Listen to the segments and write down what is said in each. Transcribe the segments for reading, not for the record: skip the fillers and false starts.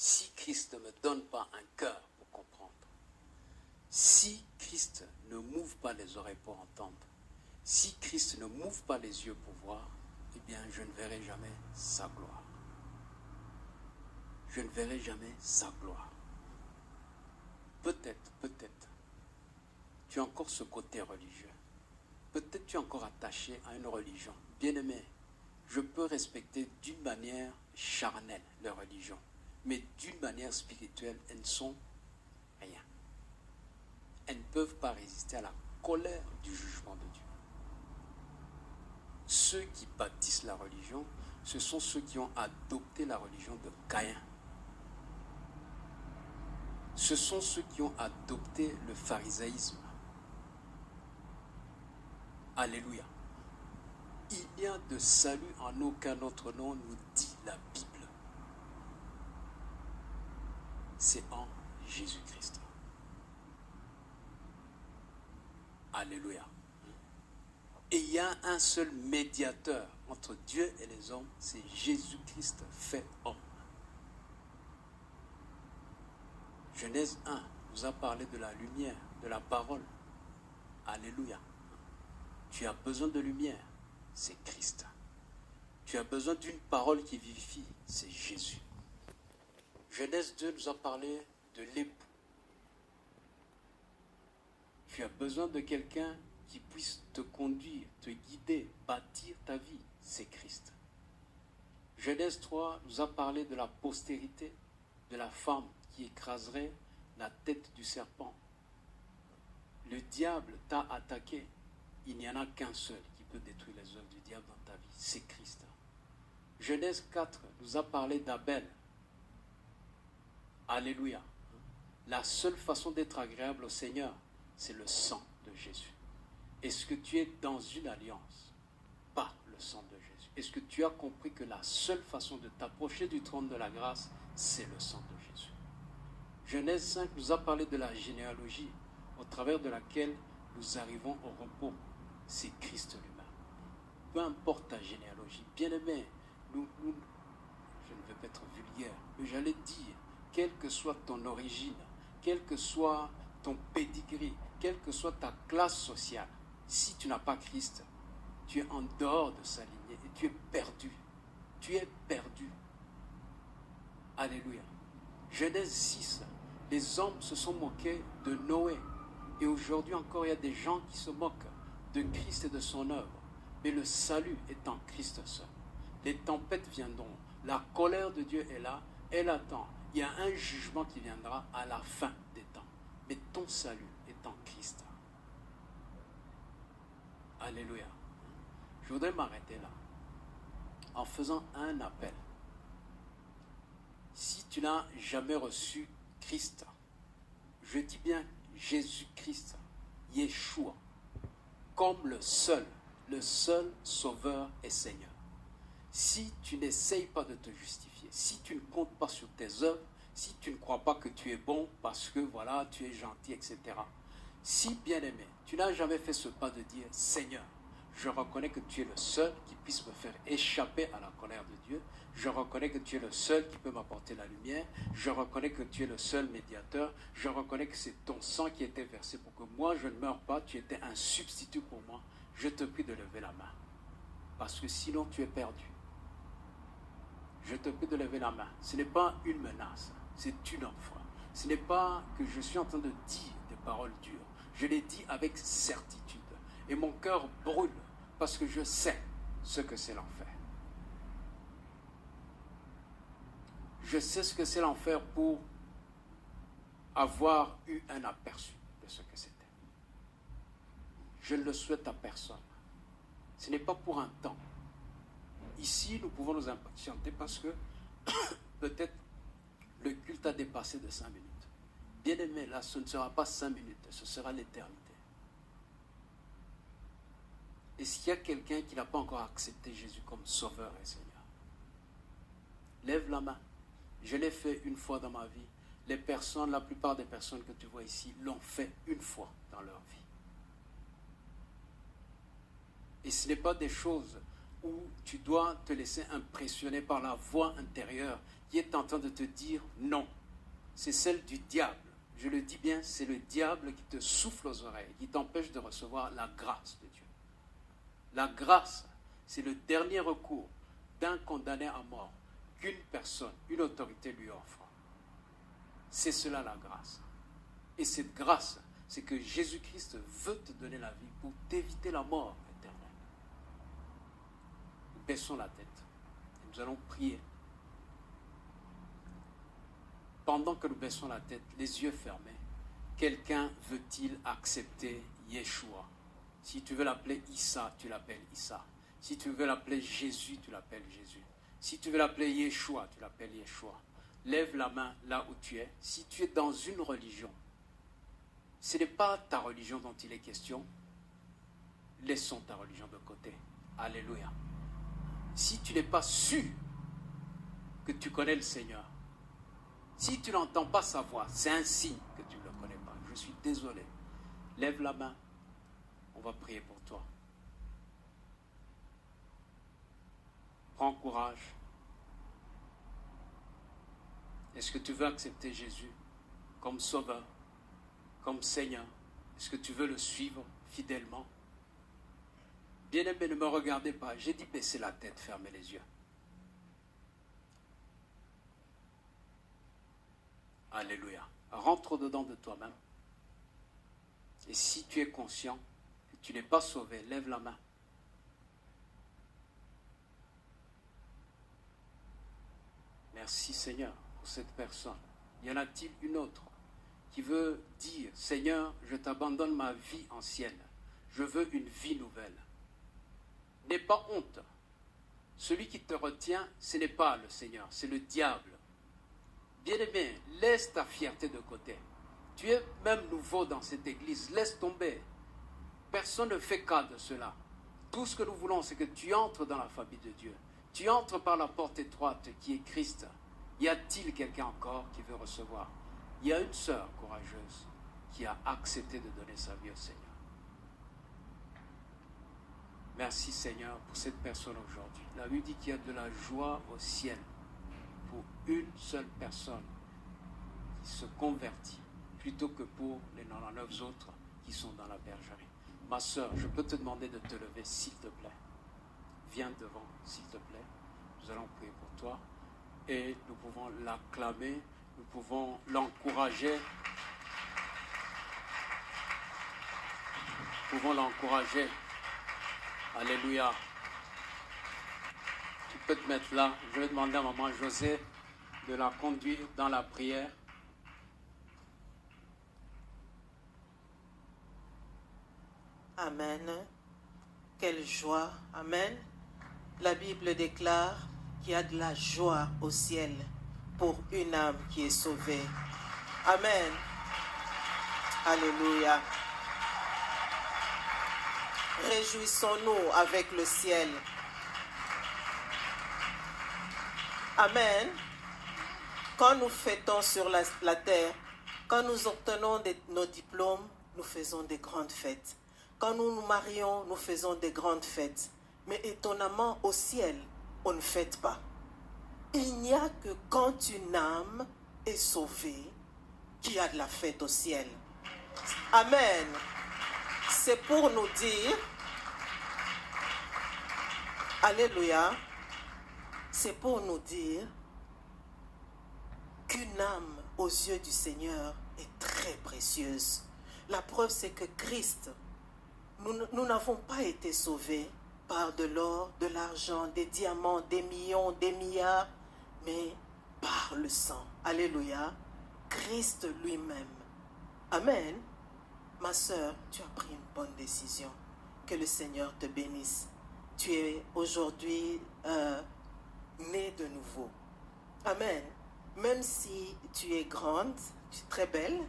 si Christ ne me donne pas un cœur pour comprendre, si Christ ne m'ouvre pas les oreilles pour entendre, si Christ ne m'ouvre pas les yeux pour voir, eh bien, je ne verrai jamais sa gloire. Je ne verrai jamais sa gloire. Peut-être, tu as encore ce côté religieux. Peut-être tu es encore attaché à une religion. Bien-aimé, je peux respecter d'une manière charnelle les religions, mais d'une manière spirituelle, elles ne sont rien. Elles ne peuvent pas résister à la colère du jugement de Dieu. Ceux qui bâtissent la religion, ce sont ceux qui ont adopté la religion de Caïn. Ce sont ceux qui ont adopté le pharisaïsme. Alléluia. Il n'y a de salut en aucun autre nom, nous dit la Bible. C'est en Jésus-Christ. Alléluia. Et il y a un seul médiateur entre Dieu et les hommes, c'est Jésus-Christ fait homme. Genèse 1 nous a parlé de la lumière, de la parole. Alléluia. Tu as besoin de lumière, c'est Christ. Tu as besoin d'une parole qui vivifie, c'est Jésus. Genèse 2 nous a parlé de l'époux. Tu as besoin de quelqu'un qui puisse te conduire, te guider, bâtir ta vie, c'est Christ. Genèse 3 nous a parlé de la postérité, de la femme qui écraserait la tête du serpent. Le diable t'a attaqué. Il n'y en a qu'un seul qui peut détruire les œuvres du diable dans ta vie, c'est Christ. Genèse 4 nous a parlé d'Abel. Alléluia. La seule façon d'être agréable au Seigneur, c'est le sang de Jésus. Est-ce que tu es dans une alliance par le sang de Jésus? Est-ce que tu as compris que la seule façon de t'approcher du trône de la grâce, c'est le sang de Jésus? Genèse 5 nous a parlé de la généalogie au travers de laquelle nous arrivons au repos. C'est Christ lui-même. Peu importe ta généalogie, bien-aimé, je ne veux pas être vulgaire, mais j'allais dire, quelle que soit ton origine, quel que soit ton pedigree, quelle que soit ta classe sociale, si tu n'as pas Christ, tu es en dehors de sa lignée et tu es perdu. Tu es perdu. Alléluia. Genèse 6, les hommes se sont moqués de Noé. Et aujourd'hui encore, il y a des gens qui se moquent de Christ et de son œuvre. Mais le salut est en Christ seul. Les tempêtes viendront. La colère de Dieu est là. Elle attend. Il y a un jugement qui viendra à la fin des temps. Mais ton salut est en Christ. Alléluia. Je voudrais m'arrêter là en faisant un appel. Si tu n'as jamais reçu Christ, je dis bien Jésus-Christ, Yeshua, comme le seul Sauveur et Seigneur. Si tu n'essayes pas de te justifier, si tu ne comptes pas sur tes œuvres, si tu ne crois pas que tu es bon parce que voilà, tu es gentil, etc. Si, bien-aimé, tu n'as jamais fait ce pas de dire, Seigneur, je reconnais que tu es le seul qui puisse me faire échapper à la colère de Dieu. Je reconnais que tu es le seul qui peut m'apporter la lumière. Je reconnais que tu es le seul médiateur. Je reconnais que c'est ton sang qui était versé pour que moi je ne meure pas. Tu étais un substitut pour moi. Je te prie de lever la main. Parce que sinon tu es perdu. Je te prie de lever la main. Ce n'est pas une menace. C'est une offre. Ce n'est pas que je suis en train de dire des paroles dures. Je les dis avec certitude. Et mon cœur brûle parce que je sais ce que c'est l'enfer. Je sais ce que c'est l'enfer pour avoir eu un aperçu de ce que c'était. Je ne le souhaite à personne. Ce n'est pas pour un temps. Ici, nous pouvons nous impatienter parce que peut-être le culte a dépassé de 5 minutes. Bien aimé, là, ce ne sera pas 5 minutes, ce sera l'éternité. Est-ce qu'il y a quelqu'un qui n'a pas encore accepté Jésus comme Sauveur et Seigneur? Lève la main. Je l'ai fait une fois dans ma vie. La plupart des personnes que tu vois ici l'ont fait une fois dans leur vie. Et ce n'est pas des choses où tu dois te laisser impressionner par la voix intérieure qui est en train de te dire non. C'est celle du diable. Je le dis bien, c'est le diable qui te souffle aux oreilles, qui t'empêche de recevoir la grâce de Dieu. La grâce, c'est le dernier recours d'un condamné à mort qu'une personne, une autorité lui offre. C'est cela la grâce. Et cette grâce, c'est que Jésus-Christ veut te donner la vie pour t'éviter la mort éternelle. Nous baissons la tête et nous allons prier. Pendant que nous baissons la tête, les yeux fermés, quelqu'un veut-il accepter Yeshua? Si tu veux l'appeler Issa, tu l'appelles Issa. Si tu veux l'appeler Jésus, tu l'appelles Jésus. Si tu veux l'appeler Yeshua, tu l'appelles Yeshua. Lève la main là où tu es. Si tu es dans une religion, ce n'est pas ta religion dont il est question. Laissons ta religion de côté. Alléluia. Si tu n'es pas sûr que tu connais le Seigneur, si tu n'entends pas sa voix, c'est un signe que tu ne le connais pas. Je suis désolé. Lève la main. On va prier pour toi. Prends courage. Est-ce que tu veux accepter Jésus comme sauveur, comme Seigneur? Est-ce que tu veux le suivre fidèlement? Bien-aimé, ne me regardez pas. J'ai dit baisser la tête, fermez les yeux. Alléluia. Rentre dedans de toi-même. Et si tu es conscient que tu n'es pas sauvé, lève la main. Merci Seigneur pour cette personne. Y en a-t-il une autre qui veut dire, Seigneur, je t'abandonne ma vie ancienne. Je veux une vie nouvelle. N'aie pas honte. Celui qui te retient, ce n'est pas le Seigneur, c'est le diable. Bien-aimé, laisse ta fierté de côté. Tu es même nouveau dans cette église, laisse tomber. Personne ne fait cas de cela. Tout ce que nous voulons, c'est que tu entres dans la famille de Dieu. Tu entres par la porte étroite qui est Christ. Y a-t-il quelqu'un encore qui veut recevoir? Il y a une sœur courageuse qui a accepté de donner sa vie au Seigneur. Merci Seigneur pour cette personne aujourd'hui. La Bible dit qu'il y a de la joie au ciel pour une seule personne qui se convertit plutôt que pour les 99 autres qui sont dans la bergerie. Ma sœur, je peux te demander de te lever s'il te plaît. Viens devant s'il te plaît. Nous allons prier pour toi et nous pouvons l'acclamer, nous pouvons l'encourager. Nous pouvons l'encourager. Alléluia. Tu peux te mettre là. Je vais demander à maman José de la conduire dans la prière. Amen. Quelle joie. Amen. La Bible déclare qu'il y a de la joie au ciel pour une âme qui est sauvée. Amen. Alléluia. Réjouissons-nous avec le ciel. Amen. Quand nous fêtons sur la terre, quand nous obtenons nos diplômes, nous faisons des grandes fêtes. Quand nous nous marions, nous faisons des grandes fêtes. Mais étonnamment, au ciel, on ne fête pas. Il n'y a que quand une âme est sauvée qu'il y a de la fête au ciel. Amen. C'est pour nous dire, alléluia, c'est pour nous dire qu'une âme aux yeux du Seigneur est très précieuse. La preuve, c'est que Christ, nous n'avons pas été sauvés par de l'or, de l'argent, des diamants, des millions, des milliards, mais par le sang. Alléluia. Christ lui-même. Amen. Ma sœur, tu as pris une bonne décision. Que le Seigneur te bénisse. Tu es aujourd'hui née de nouveau. Amen. Même si tu es grande, tu es très belle.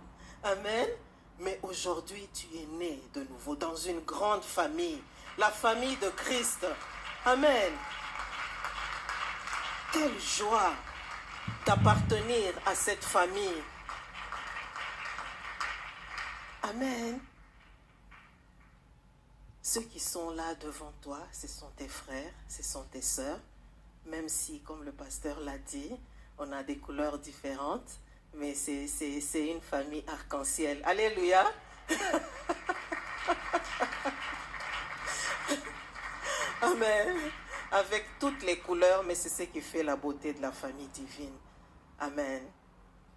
Amen. Mais aujourd'hui, tu es née de nouveau dans une grande famille. La famille de Christ. Amen. Quelle joie d'appartenir à cette famille. Amen. Ceux qui sont là devant toi, ce sont tes frères, ce sont tes sœurs. Même si, comme le pasteur l'a dit, On a des couleurs différentes, mais c'est une famille arc-en-ciel. Alléluia! Amen. Avec toutes les couleurs, mais c'est ce qui fait la beauté de la famille divine. Amen.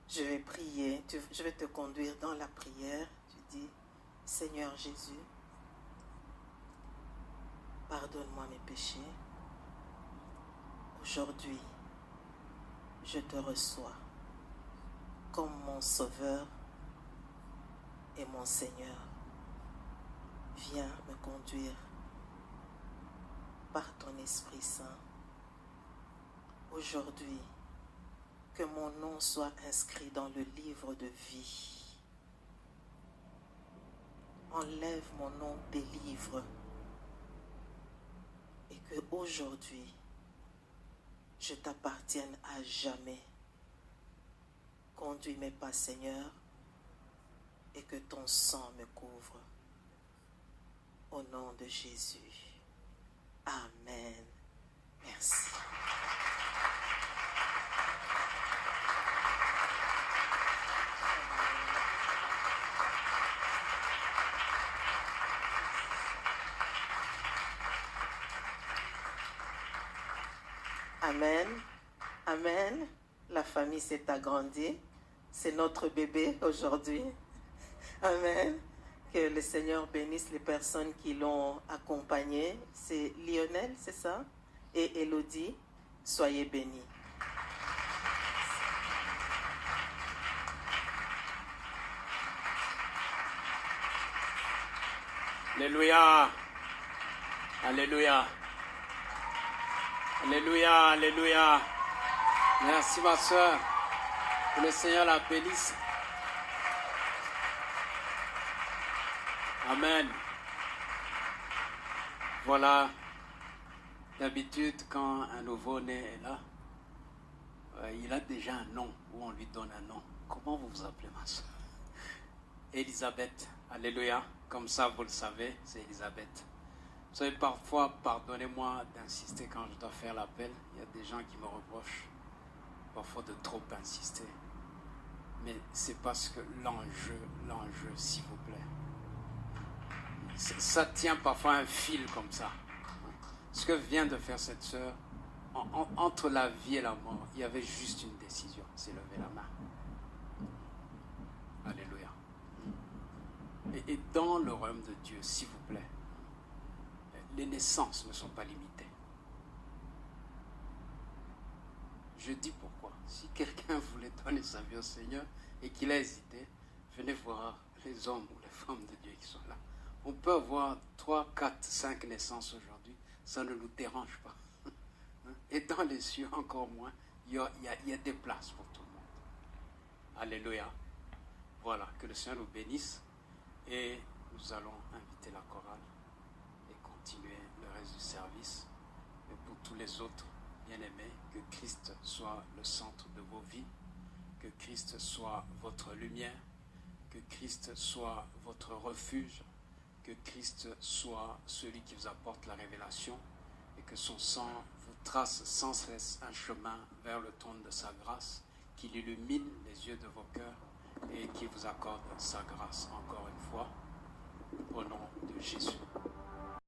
Je vais prier. Je vais te conduire dans la prière. Tu dis, Seigneur Jésus, pardonne-moi mes péchés. Aujourd'hui, je te reçois comme mon Sauveur et mon Seigneur. Viens me conduire par ton Esprit Saint. Aujourd'hui, que mon nom soit inscrit dans le livre de vie. Enlève mon nom des livres et que aujourd'hui, je t'appartienne à jamais. Conduis mes pas, Seigneur, et que ton sang me couvre. Au nom de Jésus. Amen. Merci. Amen. Amen. La famille s'est agrandie. C'est notre bébé aujourd'hui. Amen. Que le Seigneur bénisse les personnes qui l'ont accompagné. C'est Lionel, c'est ça? Et Elodie. Soyez bénis. Alléluia. Alléluia. Alléluia. Alléluia. Merci ma soeur. Que le Seigneur la bénisse. Amen. Voilà, d'habitude, quand un nouveau-né est là, il a déjà un nom, ou on lui donne un nom. Comment vous vous appelez, ma soeur? Elisabeth. Alléluia. Comme ça, vous le savez, c'est Elisabeth. Vous savez, parfois, pardonnez-moi d'insister quand je dois faire l'appel. Il y a des gens qui me reprochent parfois de trop insister. Mais c'est parce que l'enjeu, s'il vous plaît, ça tient parfois un fil comme ça. Ce que vient de faire cette sœur, entre la vie et la mort, il y avait juste une décision, c'est lever la main. Alléluia. Et dans le royaume de Dieu, s'il vous plaît, les naissances ne sont pas limitées. Je dis pourquoi. Si quelqu'un voulait donner sa vie au Seigneur et qu'il a hésité, venez voir les hommes ou les femmes de Dieu qui sont là. On peut avoir 3, 4, 5 naissances aujourd'hui, ça ne nous dérange pas. Et dans les cieux, encore moins, il y a des places pour tout le monde. Alléluia. Voilà, que le Seigneur nous bénisse et nous allons inviter la chorale et continuer le reste du service. Et pour tous les autres bien-aimés, que Christ soit le centre de vos vies, que Christ soit votre lumière, que Christ soit votre refuge, que Christ soit celui qui vous apporte la révélation et que son sang vous trace sans cesse un chemin vers le trône de sa grâce, qu'il illumine les yeux de vos cœurs et qu'il vous accorde sa grâce encore une fois, au nom de Jésus.